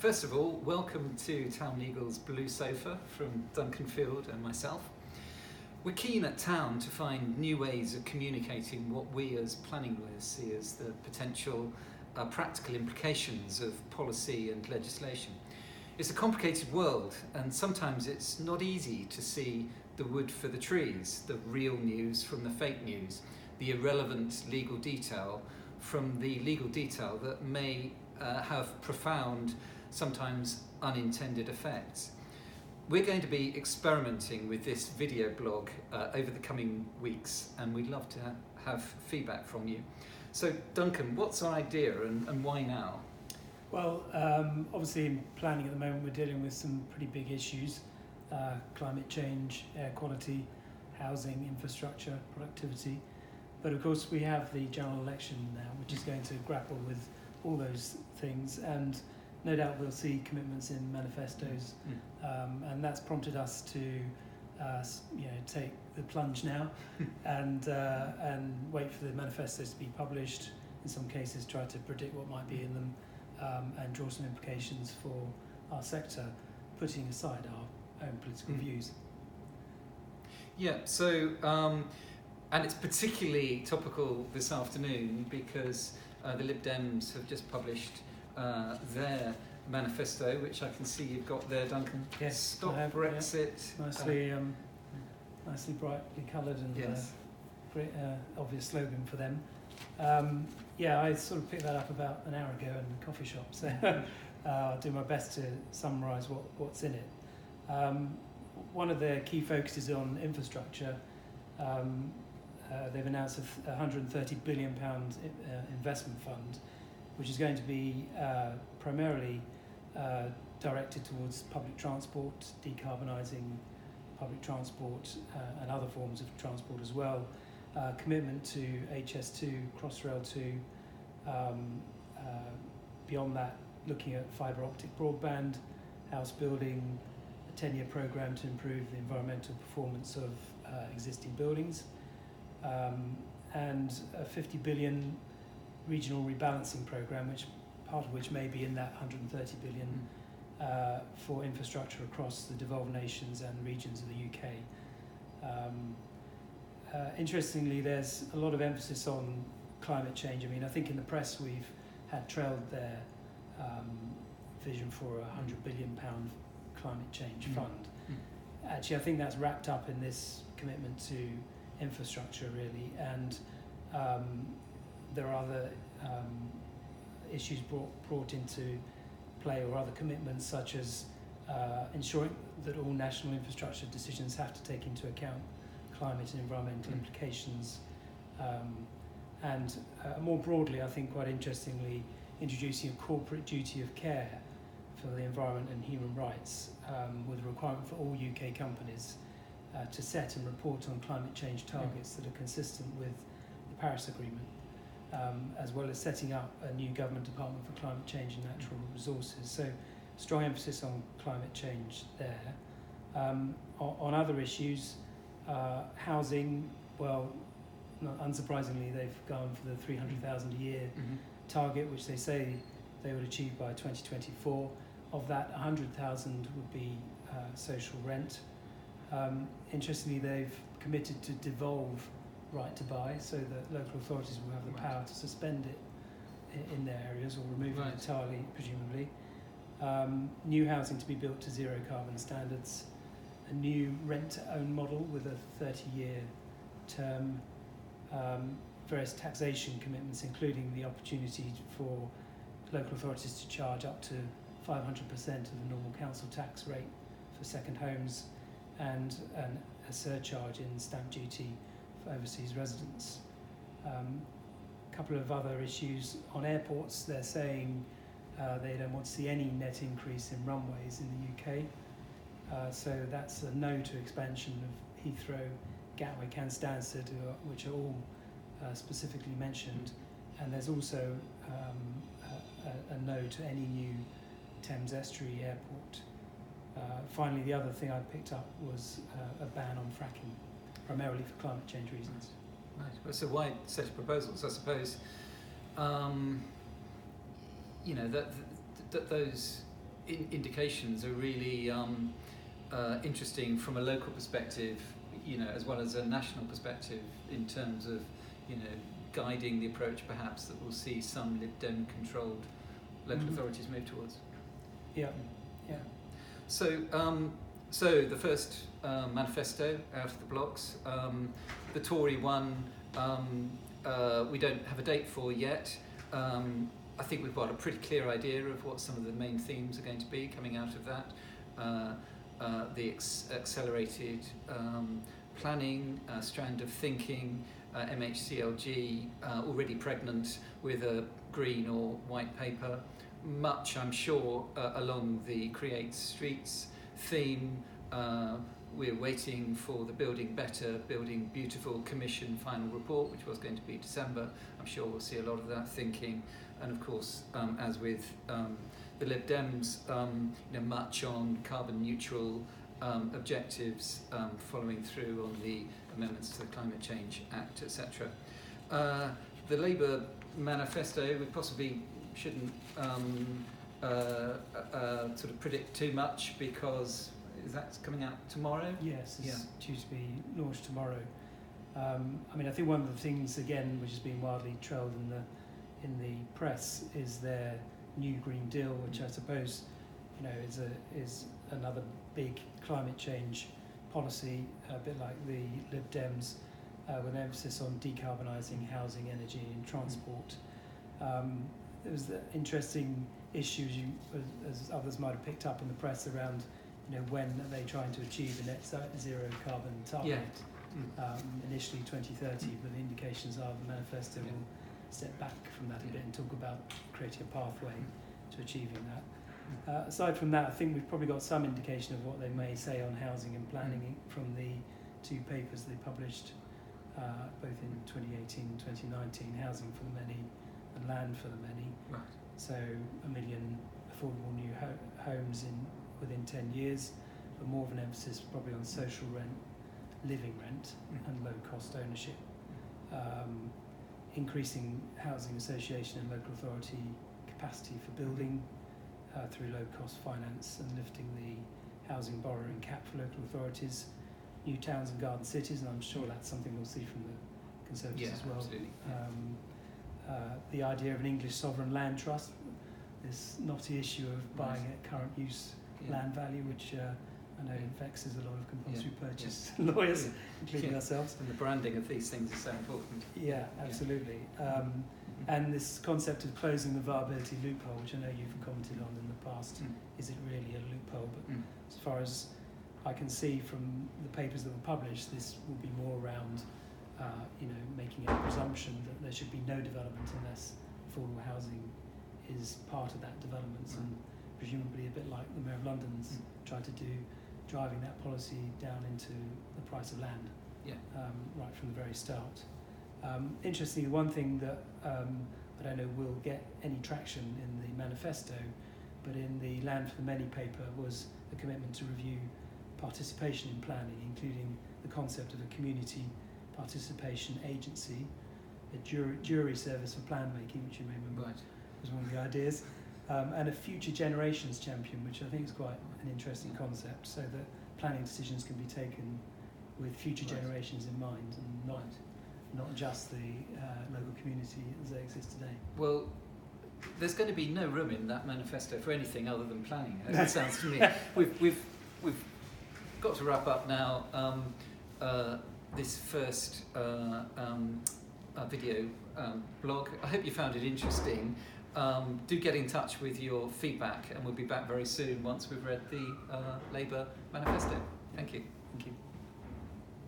First of all, welcome to Town Legal's Blue Sofa from Duncan Field and myself. We're keen at Town to find new ways of communicating what we as planning lawyers see as the potential practical implications of policy and legislation. It's a complicated world, and sometimes it's not easy to see the wood for the trees, the real news from the fake news, the irrelevant legal detail from the legal detail that may have profound, sometimes unintended effects. We're going to be experimenting with this video blog over the coming weeks, and we'd love to have feedback from you. So Duncan, what's our idea and why now? Well, obviously in planning at the moment we're dealing with some pretty big issues, climate change, air quality, housing, infrastructure, productivity. But of course we have the general election now, which is going to grapple with all those things, and no doubt we'll see commitments in manifestos, and that's prompted us to take the plunge now and wait for the manifestos to be published, in some cases try to predict what might be in them, and draw some implications for our sector, putting aside our own political views. Yeah, so and it's particularly topical this afternoon because the Lib Dems have just published their manifesto, which I can see you've got there, Duncan. Yes, Stop I have, Brexit. Yeah. Nicely brightly coloured and yes. Great obvious slogan for them. I sort of picked that up about an hour ago in the coffee shop, so I'll do my best to summarise what's in it. One of their key focuses on infrastructure. They've announced a £130 billion investment fund, which is going to be primarily directed towards public transport, decarbonising public transport and other forms of transport as well. Commitment to HS2, Crossrail 2. Beyond that, looking at fibre optic broadband, house building, a 10-year programme to improve the environmental performance of existing buildings, and a 50 billion regional rebalancing programme, which part of which may be in that 130 billion for infrastructure across the devolved nations and regions of the UK. Interestingly, there's a lot of emphasis on climate change. I mean, I think in the press we've had trailed their vision for a £100 billion climate change fund. Actually, I think that's wrapped up in this commitment to infrastructure, really, and there are other issues brought into play, or other commitments, such as ensuring that all national infrastructure decisions have to take into account climate and environmental implications, and more broadly, I think quite interestingly, introducing a corporate duty of care for the environment and human rights, with a requirement for all UK companies to set and report on climate change targets that are consistent with the Paris Agreement, as well as setting up a new government department for climate change and natural resources. So strong emphasis on climate change there. On other issues, housing, well, not unsurprisingly, they've gone for the 300,000 a year target, which they say they would achieve by 2024. Of that, 100,000 would be social rent. Interestingly, they've committed to devolve right to buy, so that local authorities will have the power to suspend it in their areas or remove it entirely, presumably. New housing to be built to zero carbon standards. A new rent-to-own model with a 30-year term. Various taxation commitments, including the opportunity for local authorities to charge up to 500% of the normal council tax rate for second homes, and a surcharge in stamp duty for overseas residents. A couple of other issues on airports. They're saying they don't want to see any net increase in runways in the UK. So that's a no to expansion of Heathrow, Gatwick and Stansted, which are all specifically mentioned. And there's also a no to any new Thames Estuary airport. Finally, the other thing I picked up was a ban on fracking, primarily for climate change reasons. Right. Well, it's a wide set of proposals, I suppose. That those indications are really interesting from a local perspective, as well as a national perspective, in terms of, guiding the approach perhaps that we'll see some Lib Dem controlled local authorities move towards. Yeah. So the first manifesto out of the blocks, the Tory one, we don't have a date for yet. I think we've got a pretty clear idea of what some of the main themes are going to be coming out of that. The accelerated planning strand of thinking, MHCLG, already pregnant with a green or white paper, much I'm sure along the Create Streets theme. We're waiting for the Building Better, Building Beautiful Commission final report, which was going to be December. I'm sure we'll see a lot of that thinking. And of course, as with the Lib Dems, much on carbon neutral objectives, following through on the amendments to the Climate Change Act, etc. The Labour manifesto, we possibly shouldn't sort of predict too much, because is that coming out tomorrow? Yes, it's due to be launched tomorrow. I think one of the things, again, which has been widely trailed in the press, is their new Green Deal, which I suppose is another big climate change policy, a bit like the Lib Dems, with an emphasis on decarbonising housing, energy and transport. There was the interesting issues, as others might have picked up in the press, around when are they trying to achieve a net zero carbon target. Initially 2030, but the indications are the manifesto will step back from that a bit and talk about creating a pathway to achieving that. Aside from that, I think we've probably got some indication of what they may say on housing and planning from the two papers they published, both in 2018 and 2019, Housing for the Many and Land for the Many. Right. So 1 million affordable new homes within 10 years, but more of an emphasis probably on social rent, living rent, and low cost ownership. Increasing housing association and local authority capacity for building through low cost finance, and lifting the housing borrowing cap for local authorities, new towns and garden cities, and I'm sure that's something we'll see from the Conservatives as well. Absolutely. The idea of an English sovereign land trust, this knotty issue of buying at current use land value, which I know vexes a lot of compulsory purchase lawyers, including ourselves. And the branding of these things is so important. Yeah, absolutely. And this concept of closing the viability loophole, which I know you've commented on in the past, is it really a loophole? But as far as I can see from the papers that were published, this will be more around, making a presumption that there should be no development unless affordable housing is part of that development, and presumably a bit like the Mayor of London's tried to do, driving that policy down into the price of land, right from the very start. Interestingly, one thing that I don't know will get any traction in the manifesto, but in the Land for the Many paper, was a commitment to review participation in planning, including the concept of a community participation agency, a jury service for plan making, which you may remember was one of the ideas, and a future generations champion, which I think is quite an interesting concept, so that planning decisions can be taken with future generations in mind, and not just the local community as they exist today. Well, there's going to be no room in that manifesto for anything other than planning, as it sounds to me. We've got to wrap up now. This first video blog. I hope you found it interesting. Do get in touch with your feedback, and we'll be back very soon once we've read the Labour manifesto. Thank you. Thank you.